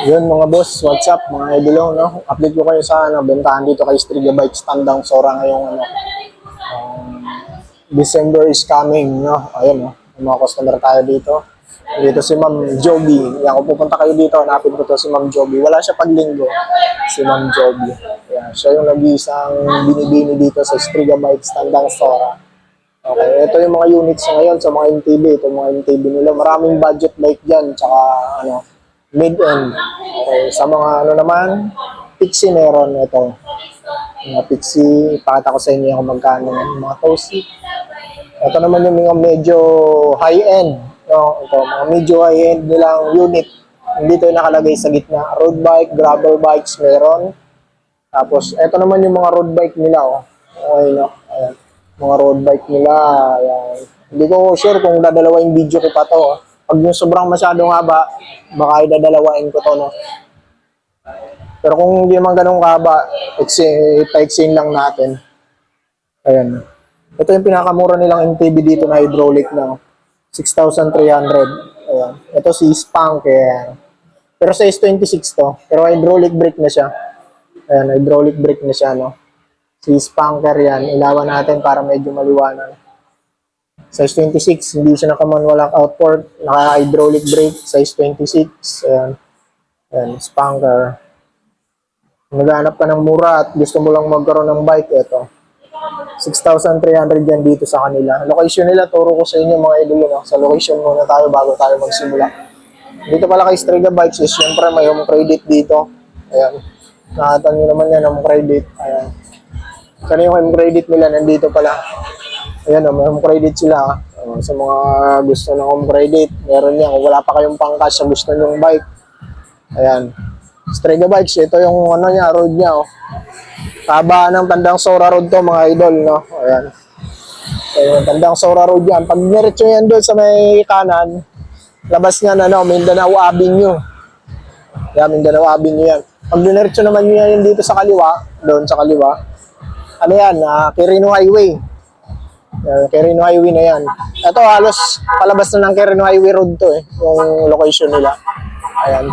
Yun mga boss, what's up mga idolo, no? Update ko kayo sa bentahan dito kay Striga Bikes Tandang Sora ngayong December is coming, no? Ayun, no? May mga customer tayo dito. Dito si Ma'am Joby. Yan, kung pupunta kayo dito, hanapin ko to si Ma'am Joby. Wala siya paglinggo, si Ma'am Joby. Yan, siya yung nag-iisang binibini dito sa Striga Bikes Tandang Sora. Okay, ito yung mga units sa ngayon sa mga MTB. Ito yung mga MTB nila. Maraming budget bike dyan, tsaka mid-end. Okay, sa mga naman, Pixie meron ito. Mga Pixie, ipakita ko sa inyo kung magkano yung mga Tosi. Ito naman yung mga medyo high-end. No? Ito, mga medyo high-end nilang unit. Hindi ito yung nakalagay sa gitna. Road bike, gravel bikes meron. Tapos, ito naman yung mga road bike nila. Oh. Okay, no? Ayan. Mga road bike nila. Ayan. Hindi ko sure kung dadalawa yung video ko pa to. Oh. Pag yung sobrang masyadong haba, baka idadalawain ko to, no? Pero kung hindi naman ganun kahaba, ipaiksin lang natin. Ayan. Ito yung pinakamura nilang MTB dito na hydraulic na 6,300. Ayan. Ito si Spank. Ayan. Pero size 26 to. Pero hydraulic brake na siya. Ayan, hydraulic brake na siya, no? Si Spanker yan. Ilawan natin para medyo maliwanag. Size 26. Hindi siya naka-manual outport. Naka-hydraulic brake. Size 26. Ayan. Ayan, Spanker. Kung naghahanap ka ng mura at gusto mo lang magkaroon ng bike, ito. 6,300 yan dito sa kanila. Location nila, turo ko sa inyo mga idolo. No? Sa location muna tayo bago tayo magsimula. Dito pala kay Striga Bikes is syempre may home credit dito. Ayan. Nakatan nyo naman yan, home credit. Ayan. Sana yung home credit nila, nandito pala. Ayan, may home credit sila. Sa mga gusto ng home credit, meron yan. Kung wala pa kayong pangkas sa gusto nyong bike. Ayan. Striga Bikes, ito yung niya, road niya. Oh. Taba ng Tandang Sora Road to mga idol, no? Ayan. Ayan, Tandang Sora Road yan. Pag niretso yan doon sa may kanan, labas niya na, Mindanao Avenue. Yan, Mindanao Avenue yan. Pag dinerecho naman niya yun dito sa kaliwa, doon sa kaliwa, ano yan, Quirino Highway. Yan, Quirino Highway na yan. Ito halos palabas na ng Quirino Highway Road to yung location nila. Ayan.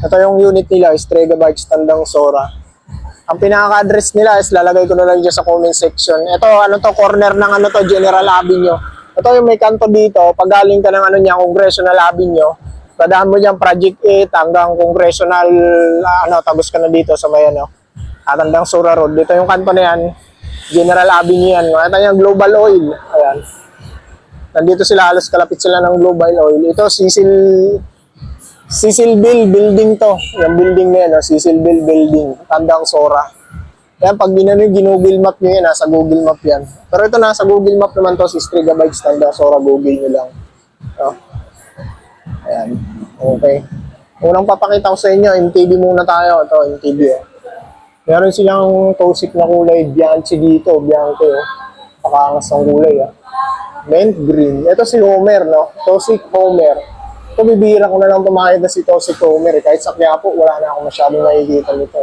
Ito yung unit nila, Striga Bikes Tandang Sora. Ang pinaka-address nila is lalagay ko na lang dyan sa comment section. Ito, corner ng General Avenue. Ito yung may kanto dito, pag galing ka ng Congressional Avenue, dadaan mo dyan Project 8 hanggang Congressional, tapos ka na dito sa may Tandang Sora Road. Dito yung kanto na yan, General Avenue yan. Ito yung Global Oil. Ayan. Nandito sila, halos kalapit sila ng Global Oil. Ito, Cecil Bill Building to. Yung building na yan, Cecil Bill Building. Tandang Sora. Yan, pag ginugil map nyo yan, nasa Google Map yan. Pero ito nasa Google Map naman to, si Striga Bikes Tandang Sora, Google nyo lang. Ayan. Okay. Unang papakita ko sa inyo, MTB muna tayo. Ito, MTB. Meron silang toxic na kulay, Bianchi dito. Bianchi, Pakangas ng kulay, Mint green. Ito si Homer, no? Toxic Homer. Ito, bibihira ko na lang pumakita si Toxic Homer. Kahit sa Quiapo, wala na ako masyadong nakikita nito.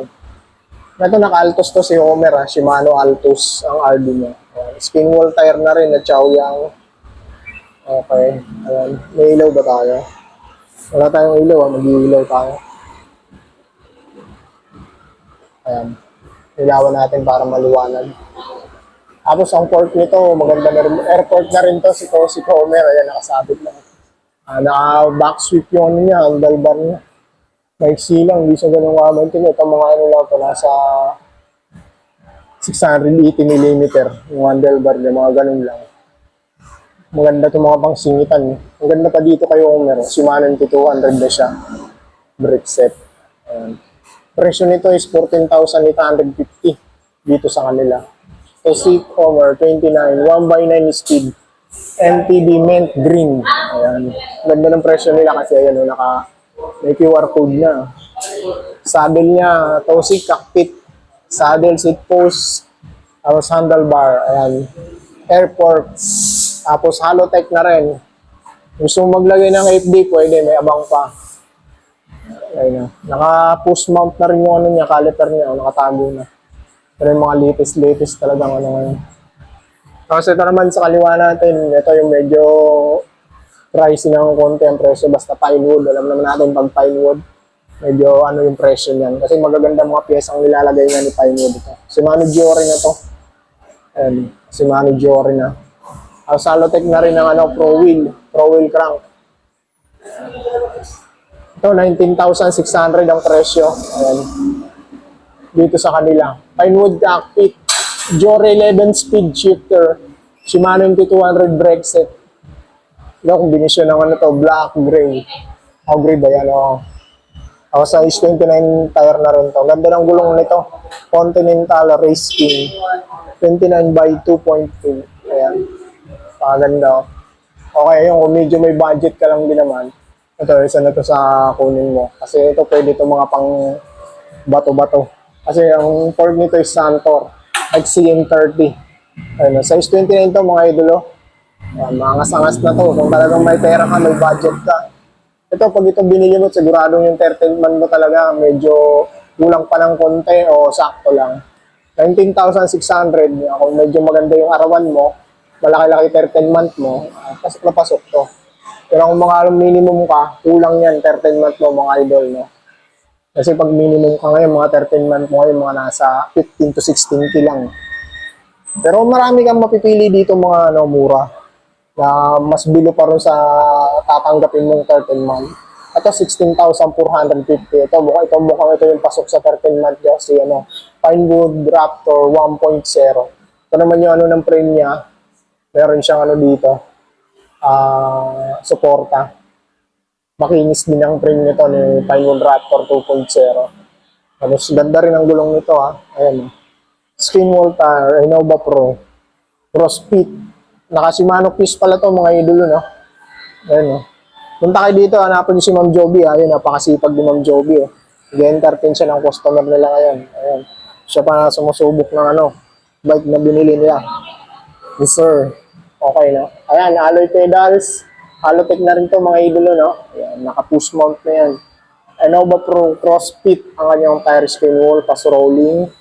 Ito, naka-Altos to si Homer, Shimano Altos ang RD niya. Spin wall tire na rin, at Chaoyang. Okay. Ayan. May ilaw ba tayo? Wala tayong ilaw, mag-iilaw tayo. Ayan. Ilawan natin para maliwanag. Tapos ang port nito, maganda na rin. Airport na rin to, si Toxic Homer. Ayan, nakasabit lang. Naka-back sweep yung niya, ang dalbar niya. Maiksi lang, hindi siya ganun kamantin. Ito mga lang ito, nasa 680mm. Yung handlebar niya, mga ganun lang. Maganda itong mga pangsingitan. Ang ganda pa dito kayo kung meron. Shimano NT200 na siya. Brake set. Ayan. Presyo nito is 14,850 dito sa kanila. Toxic Homer 29, 1x9 speed. MTB mint green. Ayan. Ganda ng presyo nila kasi ayan, may QR code na. Saddle niya, Toxic cockpit. Saddle seat post. Tapos handlebar. Ayan. Airports. Tapos Halotech na rin. Gusto mo maglagay ng FD, pwede. May abang pa. Ayan. Naka-push mount na rin yung caliper niya. Nakatago na. Pero yung mga latest talagang ngayon. Tapos ito naman sa kaliwa natin, ito yung medyo pricey ng konti ang presyo, basta pinewood. Alam naman natin pag pinewood, Medyo ano yung presyo niyan. Kasi magaganda mga piyesang nilalagay nga ni Pinewood ito. Shimano Giore na to. Ayan, Shimano Giore na. Ang Salotec na rin ng ano, Pro Wheel crank. Ito, 19,600 ang presyo. Ayan. Dito sa kanila. Pinewood cockpit. Giore 11 speed shifter. Shimano MT200 brake set. Ito, kombinasyon ng ano to, black, gray. Gray ba yan? Ako sa is 29 tire na rin to. Ganda ng gulong nito. Continental Race King. 29 by 2.2. Ayan. Paganda. Okay, yung kung medyo may budget ka lang din naman, ito, isa na to sa kunin mo. Kasi ito pwede ito mga pang bato-bato. Kasi ang fork nito is Santor. XCM30. Ayun, size 29 to mga idolo. Ayan, mangas-angas na to. Kung talagang may pera ka, may budget ka. Ito, pag ito binili mo, siguradong yung 13 man mo talaga, medyo kulang pa ng konti o sakto lang. 19,600, kung medyo maganda yung arawan mo, malaki-laki 13 month mo, pasok na pasok to. Pero kung mga minimum ka, kulang yan, 13 month mo mga idol, no? Kasi pag minimum ka ngayon, mga 13 month mo ngayon, mga nasa 15 to 16k lang. Pero marami kang mapipili dito mga ano, mura na mas bilo pa rin sa tatanggapin mong 13 month. Ito, 16,450. Mukhang ito yung pasok sa 13 month kasi ano, Pinewood Raptor 1.0. Ito naman yung ano ng frame niya. Meron siyang ano dito, suporta. Makinis din ang frame nito ni Pinewood Raptor 2.0. Ano, ganda rin ang gulong nito Ayan. Skin wall tire, Innova Pro. Crossfit. Naka-Shimano piece pala to mga idolo, no? Ayan, punta kayo dito, hanapin si Ma'am Joby, Ayun, napakasipag ni Ma'am Joby, Nag-entertain siya ng customer nila ngayon. Ayan. Siya pa sumusubok ng ano, bike na binili nila. Yes, sir. Okay, no? Ayan, alloy pedals. Halotech na rin to mga idolo, no? Ayan, naka-push mount na yan. Innova Pro Crossfit ang kanyang tire skin wall, pas rolling.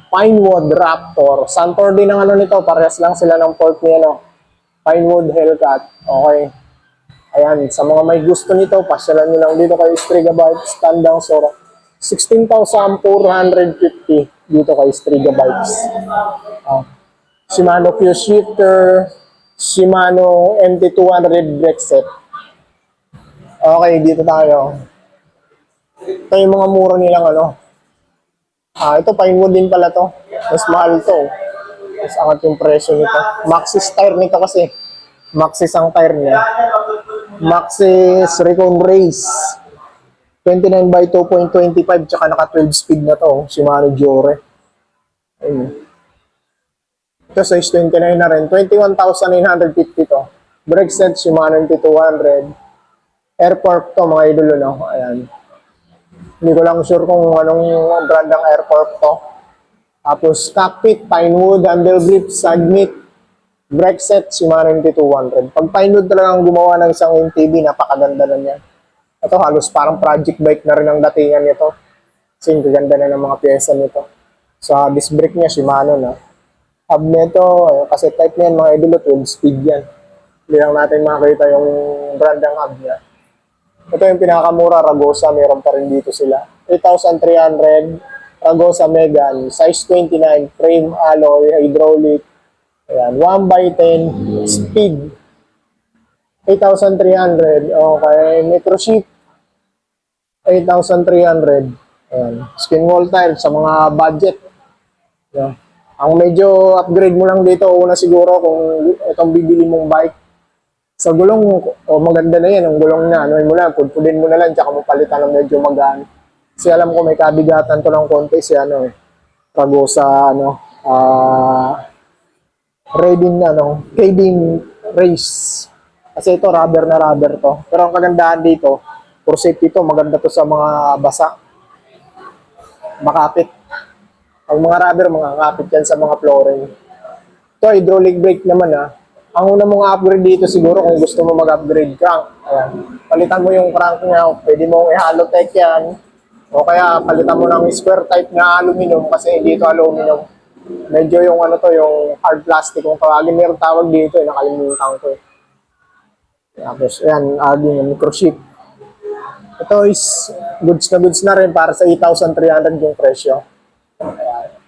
Pinewood Raptor. Santor din ang ano nito. Parehas lang sila ng port niya, no? Pinewood Hellcat. Okay. Ayan. Sa mga may gusto nito, pasyalan nyo lang dito kay Striga Bikes. Tandang Sora. 16,450 dito kay Striga Bikes. Shimano Q Shifter. Shimano MT200 brake set. Okay, dito tayo. Ito yung mga mura nilang ano. Ito, Pinewood din pala to. Mas mahal to. Mas angat yung presyo nito. Maxxis tire nito kasi. Maxxis ang tire niya. Maxxis Recon Race. 29 by 2.25 tsaka naka 12 speed na to. Shimano Giore. Ayun. Ito size 29 na rin. 21,950 to. Brake set Shimano MT200. Air fork to mga idolo, no? Ayan. Hindi ko lang sure kung anong brand ng air fork to. Tapos cockpit, Pinewood, handle grip, Sagmit, brake set, Shimano MT200. Pag Pinewood talagang gumawa ng isang MTB, napakaganda na niya. Ito halos parang project bike na rin ang datingan nito. Kasi yung ganda na ng mga pyesa nito. Sa disc brake niya, Shimano na. Hub nito, kasi type niyan mga idolo, 12 speed yan. Hindi lang natin makakita yung brand ng hub niya. Ito yung pinakamura, Ragosa, meron pa rin dito sila. 8,300, Ragosa Megan, size 29, frame, alloy, hydraulic. Ayan, 1x10, speed. 8,300, okay, microchip. 8,300. Ayan, skin wall tire sa mga budget. Ayan. Ang medyo upgrade mo lang dito, una siguro kung itong bibili mong bike. Sa gulong, maganda na yan, ang gulong na, mo lang, pudpudin mo na lang, tsaka mo palitan ng medyo magaan. Kasi alam ko may kabigatan to ng konti si Ragosa, Kading Race. Kasi ito, rubber na rubber to. Pero ang kagandahan dito, for safety to, maganda to sa mga basa. Makapit. Ang mga rubber, makakapit yan sa mga flooring. Ito, hydraulic brake naman Ang una mong upgrade dito siguro kung gusto mo mag-upgrade crank. Ayan. Palitan mo yung crank niya, pwede mo i-halotech yan. O kaya palitan mo ng square type na aluminum kasi dito aluminum. Medyo yung yung hard plastic kung tawagin, meron tawag dito, nakalimutan ko. Tapos, ayan, adding yung microchip. Ito is Goods na goods na rin para sa 8,300 yung presyo.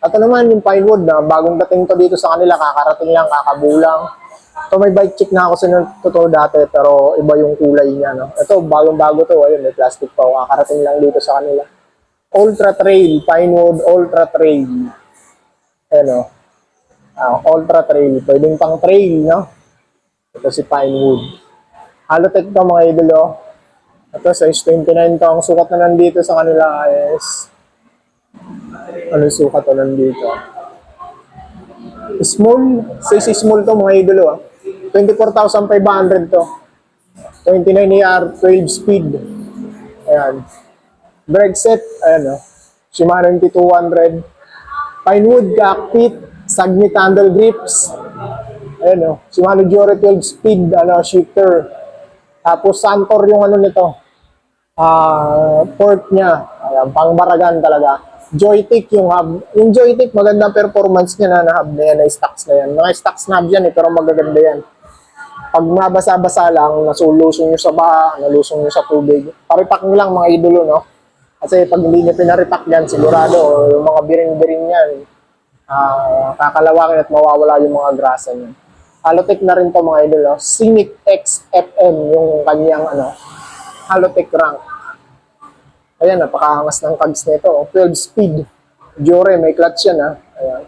Ito naman yung Pinewood na bagong dating to dito sa kanila, kakarating lang, kakabulang. Ito may bike check na ako sa totoo dati pero iba yung kulay niya. No? Ito bagong-bago to, ayun, may plastic pa, kakarating lang dito sa kanila. Ultra Trail, Pinewood Ultra Trail. Ayan o. Ultra Trail, pwedeng pang trail, no? Ito si Pinewood. Halotech to mga idolo. Ito, size 29 to. Ang sukat na nandito sa kanila is... Ano yung sukat na nandito? Small. Size small to mga idolo. 24,500 to. 29 AR, 12 speed. Ayan. Brake set. Ayan o. Shimano MT200. Pinewood cockpit. Sagmit handle grips. Ayan o. Shimano Giore 12 speed. Shifter. Tapos Santor yung ano nito. Port niya. Ayan, pang Baragan talaga. Joystick yung hub. Yung joystick, magandang performance niya na hub na yan, na stocks na yan. Mga stocks na hub yan pero magaganda yan. Pag nabasa-basa lang, nasulusong nyo sa baha, nalusong nyo sa tubig, paripak nyo lang mga idolo, no? Kasi pag hindi nyo pinaripak yan, sigurado, yung mga biring-biring yan, kakalawangin at mawawala yung mga grasa niya. Halotech na rin to mga idolo. Scenic XFM yung kanyang Halotech rank. Ayan, napakaangas ng cogs nito. 12 speed. Giore, may clutch yan ha. Ayan.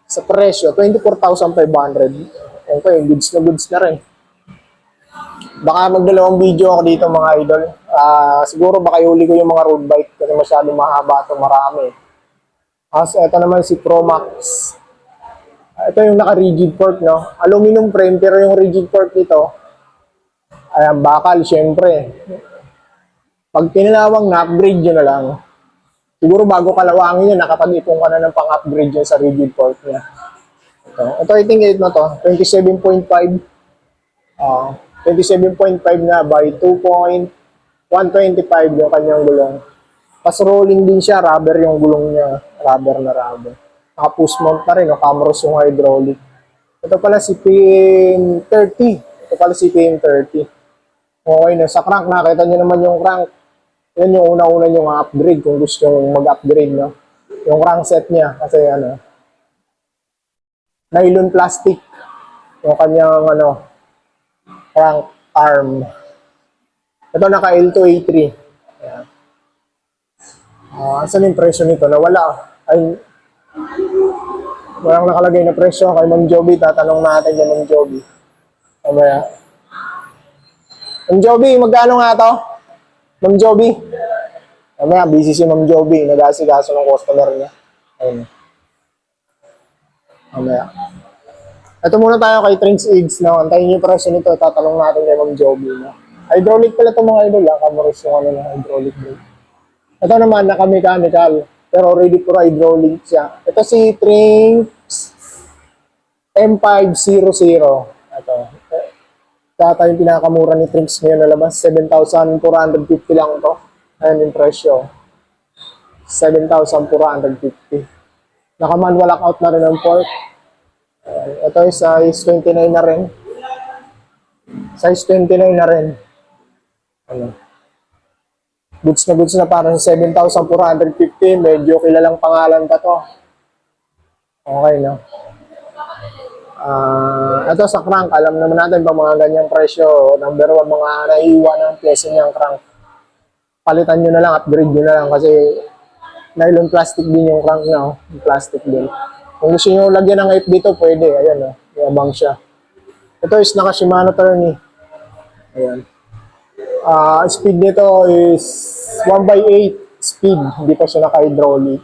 Sa presyo, 24,500. Okay, goods na rin. Baka magdalawang video ako dito mga idol. Siguro baka ihuli ko yung mga road bike kasi masyadong mahaba ito, marami. Ito naman si Promax. Ito yung naka-rigid fork, no? Aluminum frame, pero yung rigid fork nito, ayan, bakal, syempre. Pag pinalawang na-upgrade nyo na lang. Siguro bago kalawangin yun, nakapag-ipon ka na ng pang-upgrade yun sa rigid fork niya. Ito I think na to, 27.5. 27.5 na by 2.125 yung kanyang gulong. Pas rolling din siya, rubber yung gulong niya. Rubber na rubber. Naka-push mount na rin, Camros yung hydraulic. Ito pala si PM30. Okay na, sa crank, nakita nyo naman yung crank. Yan yung una-una yung upgrade kung gusto nyo mag-upgrade, no? Yung crankset niya, kasi nylon plastic. Yung kanyang, crank arm. Ito naka L2A3. Ayan. Saan yung presyo nito? Nawala. Ay, walang nakalagay na presyo. Kay Ma'am Joby, tatanong natin yan, Ma'am Joby. Mamaya. Ma'am Joby, magkano nga to? Ma'am Joby? Mamaya, busy si Ma'am Joby. Nag-asikaso ng customer niya. Ayun. Mamaya. Ito muna tayo kay Trinks Eggs. No? Antayin yung presyo nito. Tatanong natin kay Ma'am Joby. No? Hydraulic pala itong mga idol. Camros yung ng hydraulic brake. Ito naman, naka-mechanical. Pero ready for hydraulic siya. Ito si Trinks M500. Ito. Data yung pinakamura ni Trinks ngayon na labas. 7,450 lang to. Ayan yung presyo. 7,450. Naka-manual lockout na rin ang port. Ito ay size 29 na rin. Size 29 na rin. Goods na parang 7,450. Medyo kilalang pangalan pa to. Okay, no? Ito sa crank, alam naman natin ba mga ganyang presyo. Number 1, mga naiiwan ng pyesa niyang crank. Palitan nyo na lang, upgrade nyo na lang kasi nylon plastic din yung crank na. Plastic din. Kung gusto nyo lagyan ng IP dito, pwede. Ayan, yabang siya. Ito is naka Shimano Tourney. Ayan. Speed nito is 1/8 speed. Hindi pa siya naka-hydraulic.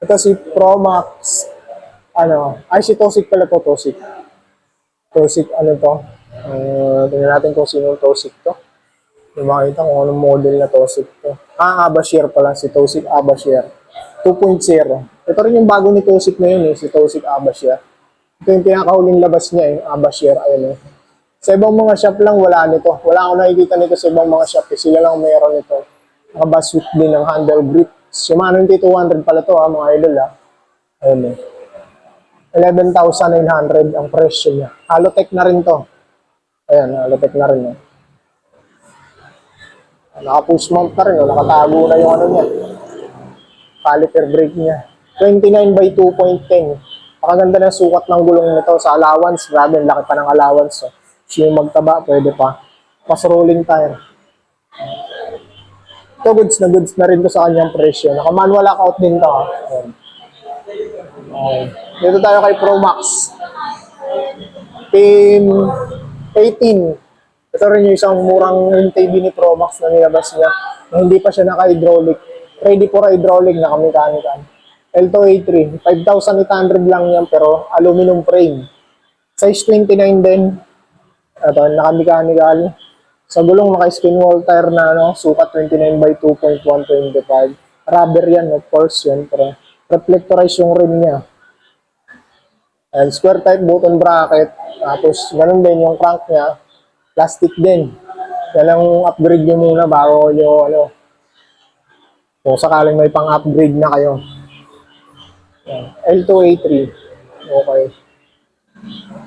Ito si Promax. Si Tosik pala to, Tosik. Tosik, to? Tingnan natin kung sino Tosik to. Yung makita kung anong model na Tosik to. Abashir pala, si Tosik Abashir. 2.0. Ito rin yung bago ni Tosik na yun, si Tosik Abashir. Ito yung pinakahuling labas niya, yung Abashir. Ayun, Sa ibang mga shop lang, wala nito. Wala akong nakikita nito sa ibang mga shop. Sila lang mayroon nito. Nakabasweet din ng handle grip. Shimano MT200 pala to, mga idol, Ayun, 11,900 ang presyo niya. Halotech na rin to. Ayan, Halotech na rin. Naka-push mount na rin, oh. Nakatago na yung ano niya, caliper brake niya. 29 by 2.10. Pakaganda ng sukat ng gulong nito sa allowance. Grabe, ang laki pa ng allowance. Oh. Siya yung magtaba, pwede pa. Pas rolling tire. Ito, goods na rin to sa kanyang presyo. Naka-manual lockout din to. Ayan. Okay. Dito tayo kay Pro Max. Pin 18. Ito rin yung isang murang MTB ni Pro Max na nilabas niya. Na hindi pa siya naka-hydraulic. Ready for hydraulic, naka-mechanical. L2A3. 5,800 lang yan pero aluminum frame. Size 29 din. Ito, naka-mechanical. Sa gulong naka-skin wall tire na sukat 29 by 2.125. Rubber yan, of course, yun. Pero reflectorize yung rim niya. And square type button bracket. Tapos, ganun din yung crank niya. Plastic din. Yan ang upgrade nyo muna bago nyo, kung sakaling may pang-upgrade na kayo. L2A3. Okay.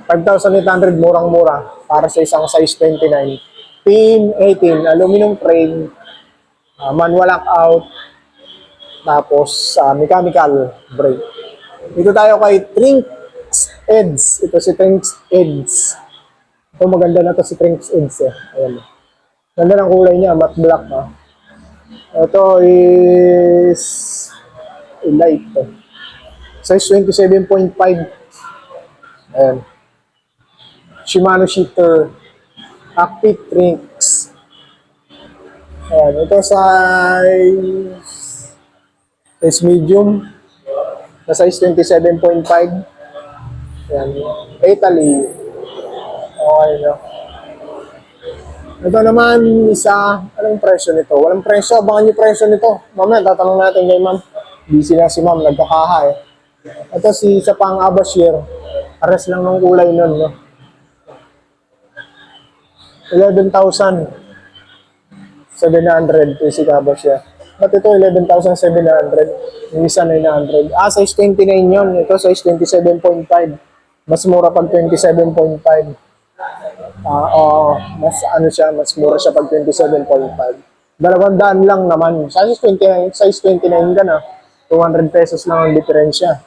5,800, murang-mura. Para sa isang size 29. Pin 18, aluminum frame, manual lockout, tapos mechanical brake. Dito tayo kay Trinx Eds. Ito si Trinx Eds. Ito maganda na to si Trinx Eds eh. Ayan. Ganda ng kulay niya, matte black ha. Ito is light to. Size 27.5. Ayan. Shimano shifter. Active Trinx. Ayan. Ito size medium. Na size 27.5. Ayan. Italy. Okay, no? Ito naman, isa, anong presyo nito? Walang presyo, abangan yung presyo nito. Mamaya, tatanong natin kay ma'am. Busy na si ma'am, nagkakaha eh. Ito si isa pang Abashir. Ares lang ng kulay nun, no? 11,700 to si Abashir. Ba't ito 11,700? Yung isa 900. Size 29 yun. Ito size 27.5. Mas mura pag 27.5. Mas ano siya, mas mura siya pag 27.5. 200 lang naman. Size 29 ka na. 200 pesos lang ang diferensya.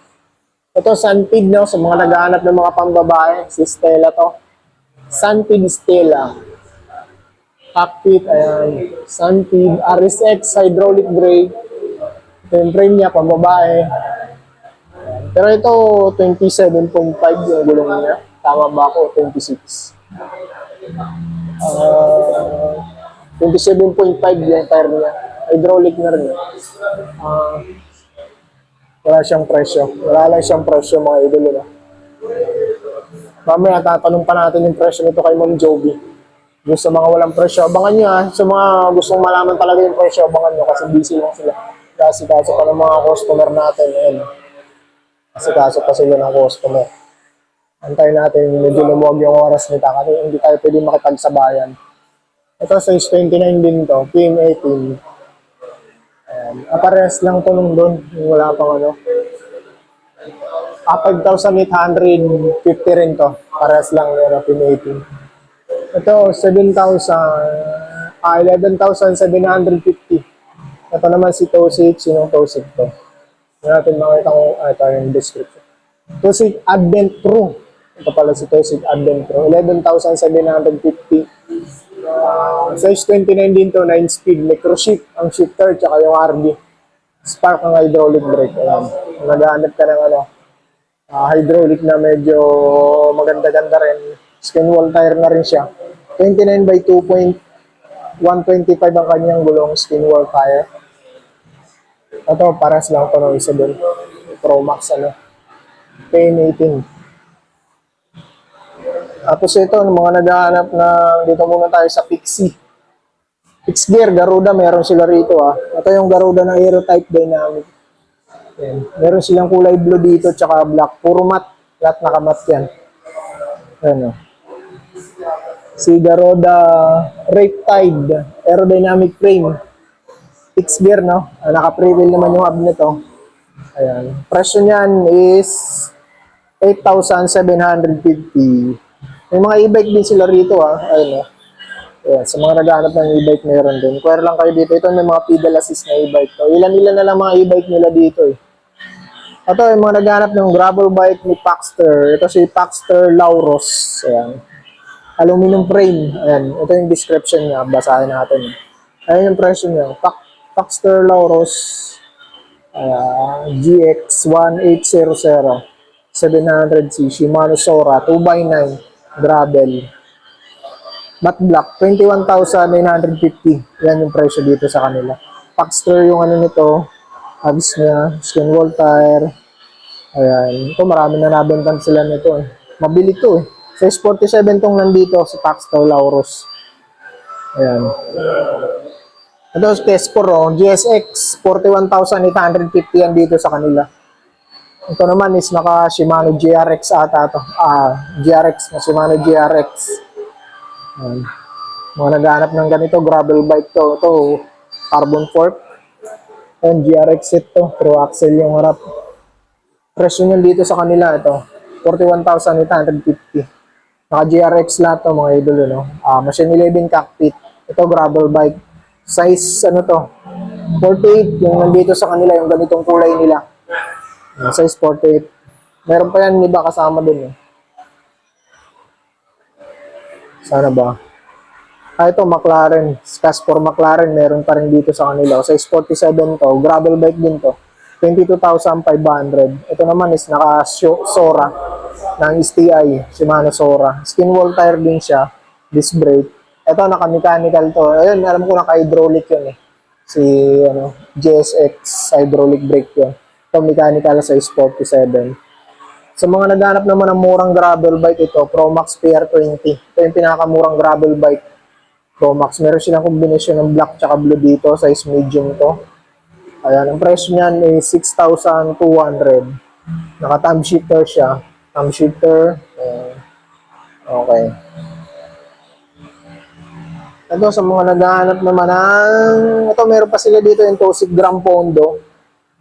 Ito, Sunpid, no? Sa mga naghahanap ng mga pambabae, si Stella to. Sunpid Stella. Cockpit, ayan. Sunpid, RSX, hydraulic brake. Ito yung frame niya, pambabae. Pero ito, 27.5 yung gulong niya. Tama ba ako? 26. 27.5 yung tire niya. Hydraulic na rin. Wala siyang presyo. Wala lang siyang presyo, mga idolo na. Mamaya, tatanong pa natin yung presyo nito kay Ma'am Joby. Yung sa mga walang presyo, abangan nyo ha. Sa mga gustong malaman talaga yung presyo, abangan nyo kasi busy lang sila. Kasi kaso pa ng mga customer natin. Ayan. Kasi kaso pa sila ng customer. Antayin natin, medyo lumuwag yung oras nita kasi hindi tayo pwede makipagsabayan. Ito, size 29 din to, PM18. Ayan. Parehas lang to nung doon, wala pang ano. 5,850 rin to, parehas lang yun, PM18. Ito, 11,750. Ito naman si Tosik, sinong Tosik to? Hindi natin makita kung ito yung description. Tosik Advent Pro. Ito pala si Tosik Advent Pro. 11,750. Size 29 din to, 9-speed. Micro shift ang shifter, tsaka yung RD. Spark ang hydraulic brake. Ayan. Naghahanap ka ng hydraulic na medyo maganda-ganda rin. Skin wall tire na rin siya. 29 by 2.125 ang kanyang gulong skin wall tire. Ito, paras lang ito ng isa doon. Pro Max, Pain 18. Tapos ito, mga naghahanap na dito muna tayo sa Pixie. Fixed gear, Garuda, meron sila rito Ito yung Garuda na Aerotype Dynamic. Ayan. Meron silang kulay blue dito, tsaka black. Puro matte. Lahat nakamat yan. Ayan si Garuda Riptide Aerodynamic Frame. Fixed gear, no? Naka-pre-wheel naman yung hub nito. Ayan. Presyo niyan is 8,750. May mga e-bike din sila rito, Ayun, Ayan, sa mga naghahanap ng e-bike meron din. Inquire lang kayo dito. Ito may mga pedal assist na e-bike. To. Ilan-ilan na lang mga e-bike nila dito eh. Ito yung mga naghahanap ng gravel bike ni Paxter. Ito si Paxter Lauros. Ayan. Aluminum frame. Ayan. Ito yung description niya. Basahin natin. Ayan yung presyo niya. Paxter Lauros GX1800 700C Shimano Sora 2x9 gravel matte black 21,950. Yan yung presyo dito sa kanila. Paxter yung ano nito, hubs niya, skin wall tire. Ayan, ito marami na nabentan sila nito eh. Mabili to eh. Size 47 tong nandito si Paxter Lauros. Ayan. Ito test for GSX 41,850 yan dito sa kanila. Ito naman is naka Shimano GRX ata to. GRX na Shimano GRX. Ayan. Mga naghahanap ng ganito, gravel bike to. Ito, carbon fork. Ayan, GRX set to. Through axle yung harap. Presyo nyo dito sa kanila, ito. 41,850. Naka GRX lahat to, mga idol, no? Machine 11 cockpit. Ito, gravel bike. Size, ano to? 48. Yung nandito sa kanila, yung ganitong kulay nila. Size 48. Meron pa yan, iba kasama dun, eh. Sana ba? Ito, McLaren. Casper McLaren, meron pa rin dito sa kanila. Size 47 to. Gravel bike din to. 22,500. Ito naman is naka-Sora ng STI. Shimano Sora. Skin wall tire din siya. Disc brake. Ito, naka-mechanical to. Ayun, alam ko naka-hydraulic yun eh. Si GSX hydraulic brake yun. Ito, mechanical size 47. Sa mga naghanap naman ng murang gravel bike ito, Promax PR20. Ito yung pinakamurang gravel bike. Promax. Meron silang kombinasyon ng black tsaka blue dito. Size medium to. Ayan, ang presyo niyan is 6,200. Naka-thumb shifter siya. Thumb shifter. Okay. Ito, sa mga naghahanap naman ng... Ito, meron pa sila dito yung Tosig Gram Pondo.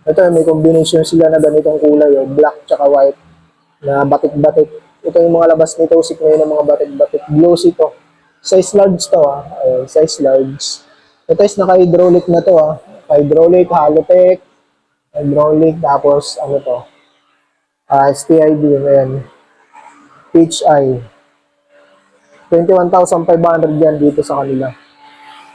Ito, may combination sila na ganitong kulay. Black tsaka white. Na batik-batik. Ito yung mga labas ni Tosig ngayon ng mga batik-batik. Glossy to. Size large to Ayun, size large. Ito is naka-hydraulic na to Hydraulic, Halotech, hydraulic, tapos ano to? STI din, ayan. PHI. 21,500 yan dito sa kanila.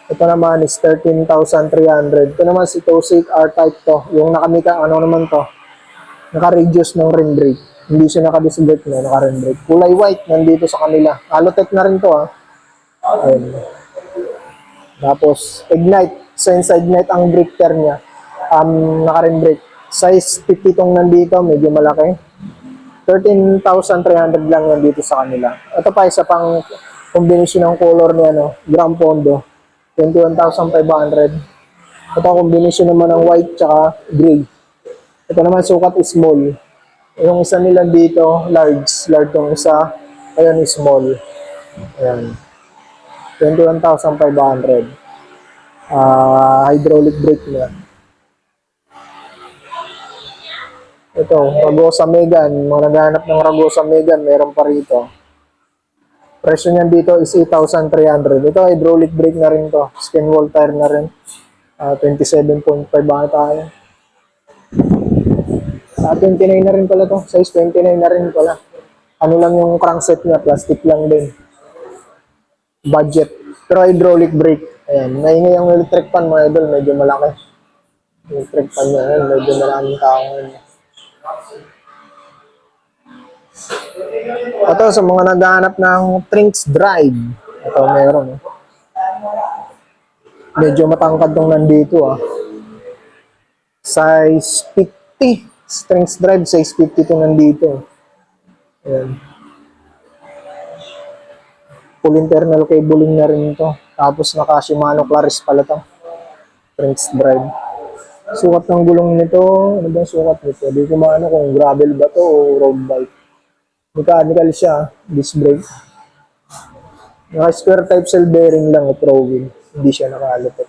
Ito naman is 13,300. Ito naman si Tosig R-Type to. Yung nakamika, ano naman to? Naka-reduce ng rim brake. Hindi siya naka-disc brake na, naka-rim brake. Kulay white, nandito sa kanila. Halotech na rin to Ayun. Tapos, Ignite. Sense Ignite ang brake pair niya. Naka-rim brake. Size 50 tong nandito, medyo malaki. 13,300 lang yan dito sa kanila. Ito pa, isa pang combination ng color ni Gram Pondo. 21,500. Ito ang combination naman ng white tsaka gray. Ito naman sukat is small. Yung isa nila dito, large. Large yung isa. Ayan is small. Ayan. 21,500. Hydraulic brake niya. Ito, Ragosa Megan. Mga naghahanap ng Ragosa Megan, meron pa rito. Presyo niyan dito is 8,300. Ito, hydraulic brake na rin to. Skin wall tire na rin. 27.5 tayo. 29 na rin pala to. Size 29 na rin pala. Ano lang yung crankset niya, plastic lang din. Budget. Pero hydraulic brake. Ayan. Naingay yung electric fan, mga idol. Medyo malaki. Electric fan niya. Ayan. Medyo maraming tao ngayon. Ito, sa mga naghahanap ng Trinks Drive. Ito, meron. Medyo matangkad tong nandito Size 50. Trinks Drive, size 50 tong nandito. Ayan. Full internal cabling na rin ito. Tapos naka Shimano Claris pala ito. Trinks Drive. Sukat ng gulong nito. Ano ba sukat nito? Di ko maano kung gravel ba to o road bike. Mechanical siya. Disc brake. Naka square type cell bearing lang pro wheel. Hindi siya naka-alipet.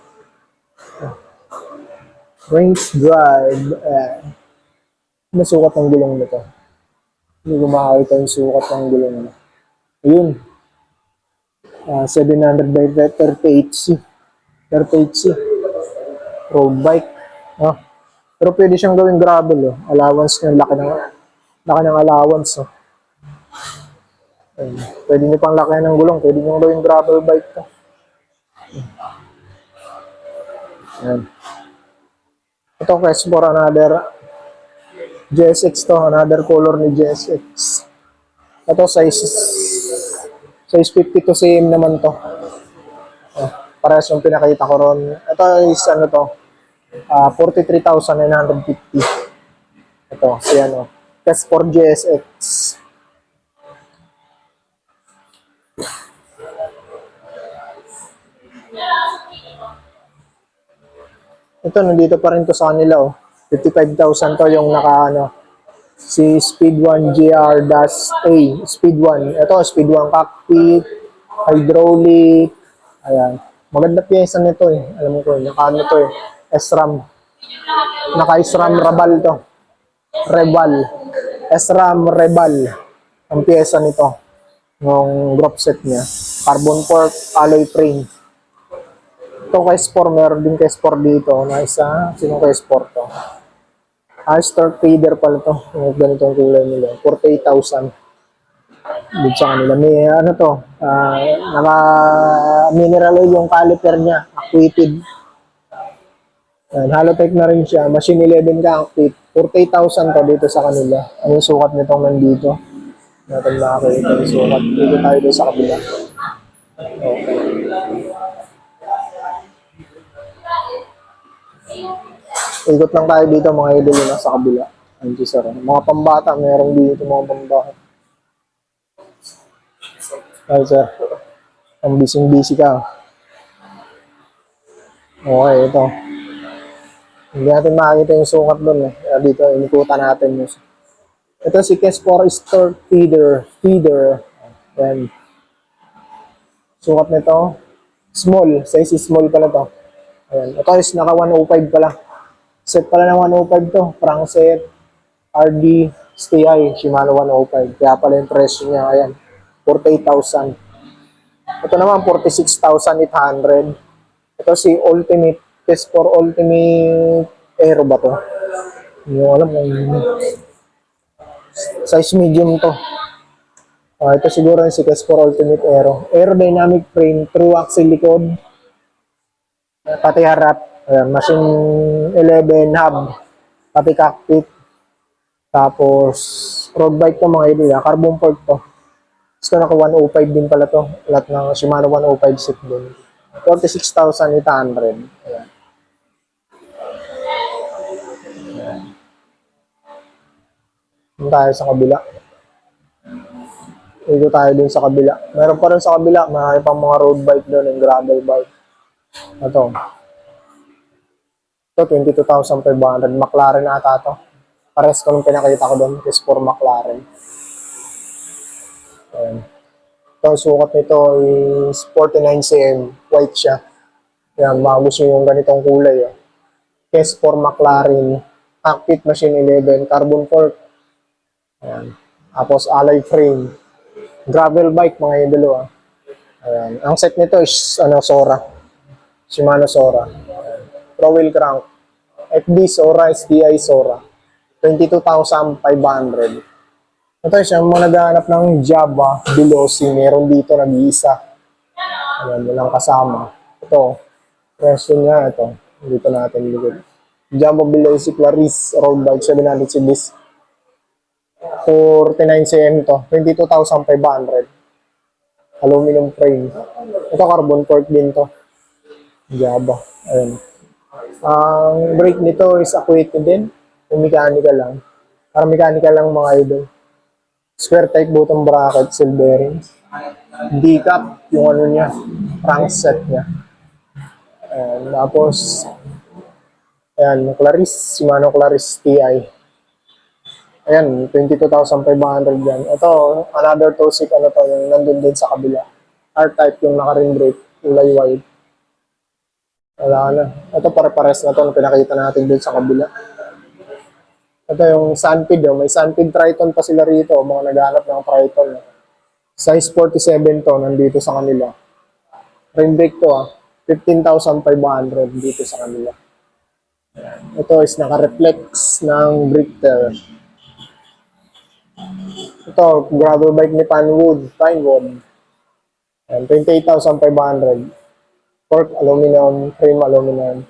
Trinks Drive. Ano sukat ng gulong nito? Hindi ko makakita yung sukat ng gulong nito. Ayun. 700 by 30 HC. Road bike. Ah. Pero pwede siyang gawing gravel. Oh. Allowance niya, laki ng allowance. Oh. Ayun. Pwede niyo pang laki ng gulong. Pwede niyo gawing gravel bike to. Ayan. Ito, quest for another GSX to. Another color ni GSX. Ito, size 52 cm naman to. Parehas yung pinakita ko ron. Ito is ano to, 43,950. Ito, si ano, Quest for GSX. Ito, nandito pa rin to sa kanila, oh. 55,000 to yung naka, ano, si Speed 1 GR-A. Speed 1. Ito, Speed 1 cockpit, hydraulic. Ayan. Maganda pyesa nito eh. Alam mo ko, naka-ano to eh. SRAM. Naka-SRAM Rabal to. Rebal. SRAM Rebal. Ang pyesa nito. Yung drop set niya. Carbon fork, alloy frame. Ito K-Sport, meron din K-Sport dito na isa. Sinong K-Sport to? Star Feeder pala to. Yung ganitong kulay nila. 48,000. Dito sa kanila. May ano to, naka mineral oil yung caliper niya. Acquitted. Halotype na rin siya. Machine 11 ka active. 48,000 to dito sa kanila. Ano yung sukat nitong nandito? Natin makakita yung sukat. Dito tayo doon sa kabila. Okay. Ikot lang tayo dito mga idol na sa kabila. Ayun si sir. Mga pambata, meron dito mga pambata. Ay sir. Ang busy ka. Okay, ito. Hindi natin makakita yung sukat doon eh. Dito, inikutan natin yun. Ito si K-Sport Store Feeder. Ayan. Sukat nito. Small. Size small pala to. Ayan. Ito is naka 105 pala. Set pala ng 105 to. Frank set. RD. STI. Shimano 105. Kaya pala yung presyo niya. Ayan. 48,000. Ito naman 46,800. Ito si Ultimate. K-Sport Ultimate Aero ba to? Hindi ko alam kung size medium to. Ito siguro yung si K-Sport Ultimate Aero. Aerodynamic frame, true axle likod, pati harap, machine 11 hub, pati cockpit. Tapos road bike to mga idol, carbon fork to. Gusto naka 105 din pala to. Lahat ng Shimano 105 set din. 46,800. Ayan. Tayo sa kabila. Dito tayo din sa kabila. Meron pa rin sa kabila, may pang mga road bike doon, yung gravel bike. Ito. Ito, 22,500. McLaren ata to. Pares ko nung pinakita ko doon, is for McLaren. Ayan. Ito, sukat nito is 49 cm. White siya. Ayan, gusto yung ganitong kulay. Oh. Case for McLaren. Cockpit machine 11. Carbon fork. Ayan. Tapos alloy frame. Gravel bike mga idolo. Ayan. Ang set nito is Sora. Shimano Sora. Pro wheel crank. FD Sora, SDI Sora. 22,500. Ito siya, mga naghahanap ng Java, Veloci. Meron dito nag-iisa. Ayan, walang kasama. Ito. Presyo niya ito. Dito natin ligod. Java Veloci Clarice Road Bike 700 cc. 49 cm to. 22,500. Aluminum frame. Ito carbon fork din to. Java. Ayan. Ang brake nito is acquitted din. Yung mechanical lang. Para mechanical lang mga idol. Square type bottom bracket, seal bearings. D-cap, yung ano niya. Crank set niya. Ayan. Tapos, ayan, Clarice. Shimano Clarice TI. Ayan, 22,500 yan. Ito, another Tosik, yung nandun din sa kabila. R-type yung naka-rim brake, kulay white. Wala na. Ito, pare-pares na to, pinakita natin din sa kabila. Ito yung Sunpid, may Sunpid Triton pa sila rito, mga naghanap ng Triton. Size 47 to, nandito sa kanila. Frame brake to 15,500 dito sa kanila. Ito is naka-reflex ng brake tail. Ito, gravel bike ni Pinewood. 28,500. Fork aluminum, frame aluminum.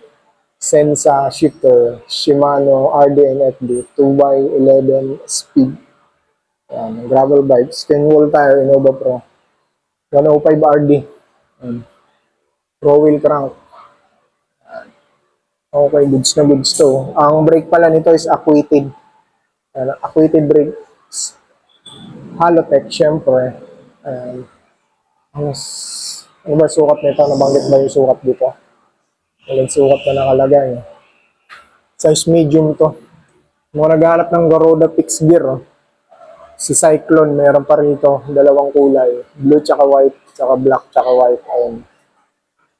Sensa shifter, Shimano RDNFD 2x11 speed. Yan, gravel bike. Skin wall tire, Innova Pro. 105 RD. Pro wheel crank. Okay, goods na goods to. Ang brake pala nito is acquitted. Acquitted brakes. Halotech, syempre. Ano ba sukat nito? Nabanggit ba yung sukat dito? Walang sukat na nakalagay. Size medium to. Mga naghahanap ng Garuda fixed gear. Si Cyclone, meron pa rito. Dalawang kulay. Blue tsaka white, tsaka black tsaka white. Ayun.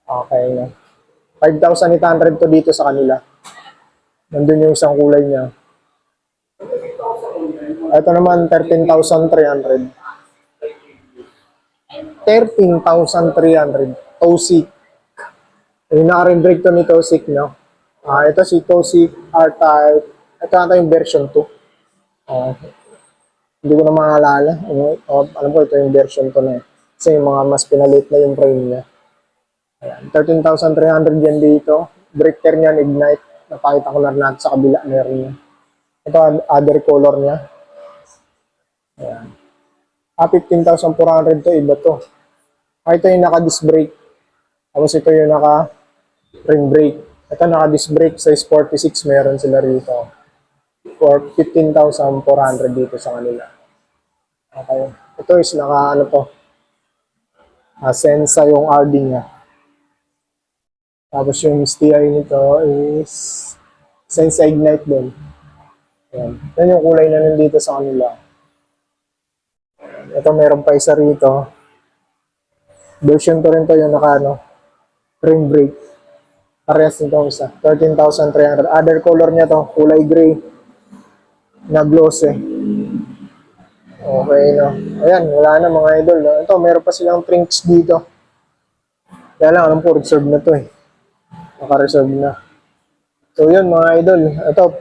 Okay na. 5,800 to dito sa kanila. Nandun yung isang kulay niya. Ito naman, 13,300. 13,300. Tosik. Yung naka-rim brake to ni Tosik, no? Ito si Tosik R-Type. Ito ata yung version 2. Hindi ko na maalala. Alam ko ito yung version 2 na. Kasi yung mga mas pinalit na yung frame niya. 13,300 yan dito. Brake pair niyan, Ignite. Napakita ko na rin natin sa kabila. Meron niya. Ito, other color niya. Ayan. 15,400 to. Iba to. Ito yung naka-disc brake. Tapos ito yung naka-ring brake. Ito naka-disc brake. Size 46 meron sila rito. For 15,400 dito sa kanila. Okay. Ito is naka, Sensa yung RD niya. Tapos yung STI nito is Sensa Ignite din. Ayan. Yan yung kulay na nandito sa kanila. Ito meron pa isa rito. Version to rin to yung ring brake. Parehas nito isa. 13,300. Other color niya to, kulay gray. Na gloss Okay, no. Ayan, wala na mga idol. No? Ito, meron pa silang trinks dito. Kaya lang, alam ko, reserve na to Naka-reserve na. So, yun mga idol. Ito,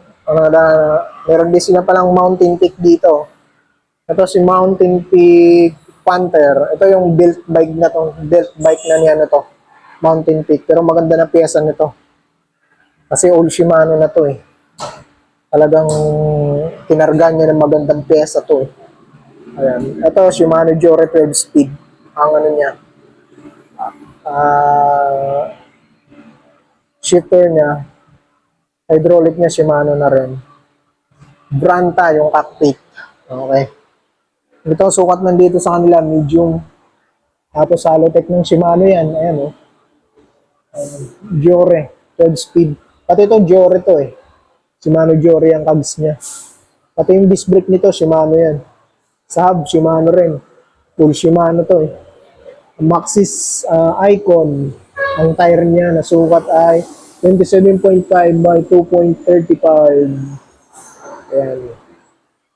meron din sila palang Mountain Peak dito. Ito si Mountain Peak Panther. Ito yung built bike na to. Built bike na niya na to. Mountain Peak. Pero maganda na pyesa nito. Kasi old Shimano na to Talagang kinarga niya ng magandang pyesa to Ayan. Ito, Shimano Jore 12 speed. Ang niya. Shifter niya. Hydraulic niya, Shimano na rin. Branta yung cockpit. Okay. Ito, sukat nandito sa kanila, medium. Tapos, Halotech ng Shimano yan. Ayan, Jore, 12 speed. Pati ito, Jore to Shimano Jore ang cogs niya. Pati yung disc brake nito, Shimano yan. Sa hub, Shimano rin. Full Shimano to Maxxis Icon. Ang tire niya na sukat ay 27.5 by 2.35. Ayan.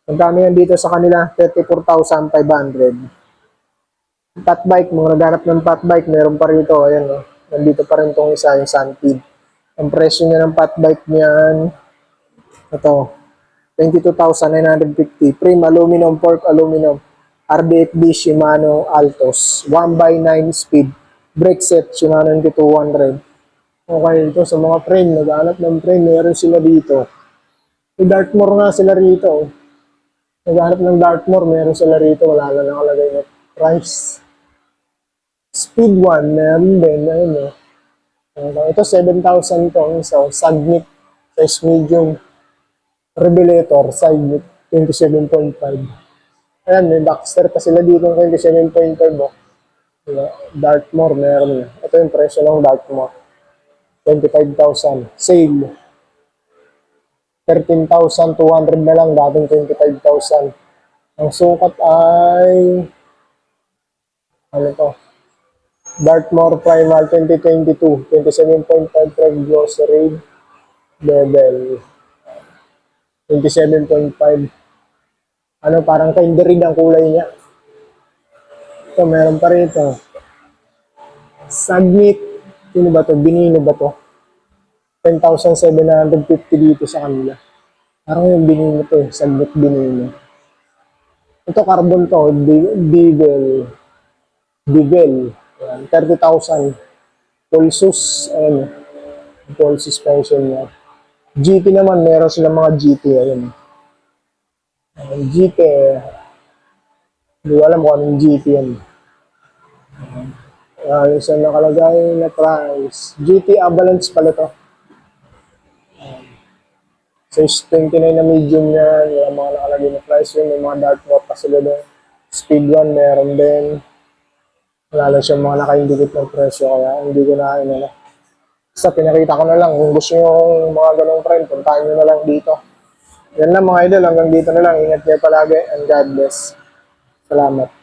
Ang dami yan dito sa kanila, 34,500. Fat bike, mga naghanap ng fat bike, meron pa rito. Ayan, nandito pa rin itong isa, yung Sunpeed. Ang presyo niya ng fat bike niyan, ito, 22,950. Frame aluminum, fork aluminum. RDFD Shimano Altos. 1x9 speed. Brake set, Shimano NT200. Okay, ito sa mga frame, naghanap ng frame, meron sila dito. May Dartmoor nga sila rito. Naghanap ng Dartmoor, meron sila rito. Wala na nakalagay na price. Speed 1, meron din. Ayun Ito, 7,000 to. So, Sagnit, size medium. Revelator, side 27.5. Ayan, may Baxter pa sila dito ng 27.5 Dartmoor, meron Ito yung presyo ng Dartmoor. 25,000. Sale. 13,200 na lang, dating 25,000. Ang sukat ay Dartmoor Primal 2022, 27.5 glossary level 27.5. Parang kinderig ang kulay niya. Ito, meron pa rito. Saglit. Sino ba to? Binino ba to? 10,750 dito sa kanila. Parang yung binino to eh. Saglit binino. Ito carbon to. Beagle. Beagle. Ayan, 30,000. Full sus. Ayan. Full suspension niya. GT naman. Meron silang mga GT. Ayan. Ayan, GT. Hindi ko alam kung anong GT yan. Isa nakalagay na price. GT Avalanche pala to. Size 29 na medium yan. Yung mga nakalagay na price yun. May mga dark mode pa sila doon. Speed 1 meron din. Wala lang siyang mga nakaindikit ng presyo. Kaya hindi ko na inala. Basta pinakita ko na lang. Kung gusto nyo yung mga ganong friend, puntahan nyo na lang dito. Yan lang mga idol. Hanggang dito na lang. Ingat kayo palagi and God bless. Salamat.